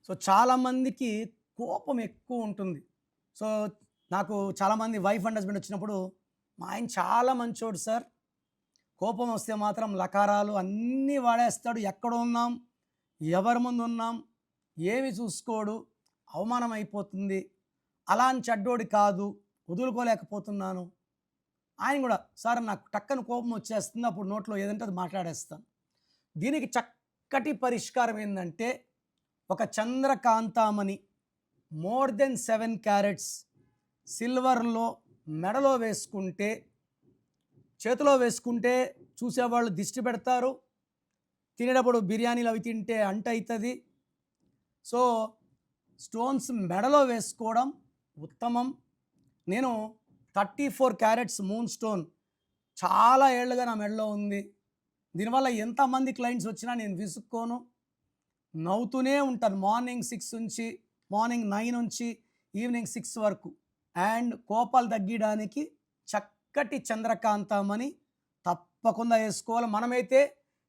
So చాలామందికి కోపం ఎక్కువ ఉంటుంది. సో నాకు చాలామంది వైఫ్ అండ్ హస్బెండ్ వచ్చినప్పుడు, మా ఆయన చాలా మంచోడు సార్. కోపం వస్తే మాత్రం లకారాలు అన్నీ వాడేస్తాడు. ఎక్కడ ఉన్నాం, ఎవరి ముందు ఉన్నాం, ఏమి చూసుకోడు, అవమానం అయిపోతుంది. అలాంటి చెడ్డోడి కాదు, వదులుకోలేకపోతున్నాను. ఆయన కూడా సార్ నాకు టక్కన కోపం వచ్చేస్తుంది, అప్పుడు నోట్లో ఏదంటే అది మాట్లాడేస్తాను. దీనికి చక్కటి పరిష్కారం ఏంటంటే, ఒక చంద్రకాంతామణి మోర్ దెన్ 7 క్యారెట్స్ సిల్వర్లో మెడలో వేసుకుంటే, చేతిలో వేసుకుంటే చూసేవాళ్ళు దిష్టి పెడతారు, తినేటప్పుడు బిర్యానీలు అవి తింటే అంటవుతుంది. సో స్టోన్స్ మెడలో వేసుకోవడం ఉత్తమం. నేను 34 క్యారెట్స్ మూన్ స్టోన్ చాలా ఏళ్ళుగా నా మెడలో ఉంది. దీనివల్ల ఎంతమంది క్లయింట్స్ వచ్చినా నేను విసుక్కోను, నవ్వుతూనే ఉంటాను. మార్నింగ్ 6 నుంచి మార్నింగ్ 9 నుంచి ఈవినింగ్ 6 వరకు. అండ్ కోపాలు తగ్గడానికి చక్కటి చంద్రకాంతమని తప్పకుండా వేసుకోవాలి. మనమైతే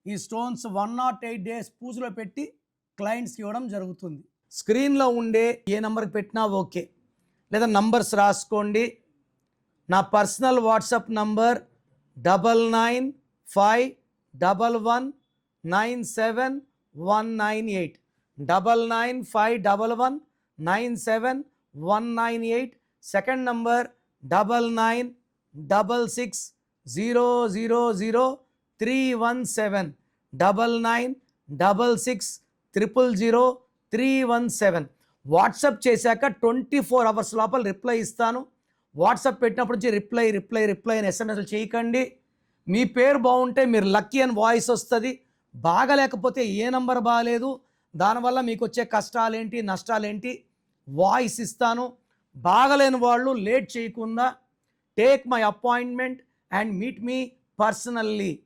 ఈ స్టోన్స్ 108 డేస్ పూజలో పెట్టి క్లయింట్స్కి ఇవ్వడం జరుగుతుంది. స్క్రీన్లో ఉండే ఏ నెంబర్కి పెట్టినా ఓకే, లేదా నంబర్స్ రాసుకోండి. నా personal WhatsApp number 9951197198 9951197198. Second number 9966000317 9966000317. WhatsApp చేశాక 24 అవర్స్ లోపల రిప్లై ఇస్తాను. వాట్సాప్ పెట్టినప్పటి నుంచి రిప్లై అని ఎస్ఎంఎస్లు చేయకండి. మీ పేరు బాగుంటే మీరు లక్కీ అని వాయిస్ వస్తుంది. బాగలేకపోతే ఏ నంబర్ బాగాలేదు, దానివల్ల మీకు వచ్చే కష్టాలేంటి నష్టాలేంటి వాయిస్ ఇస్తాను. బాగలేని వాళ్ళు లేట్ చేయకుండా take my appointment and meet me personally.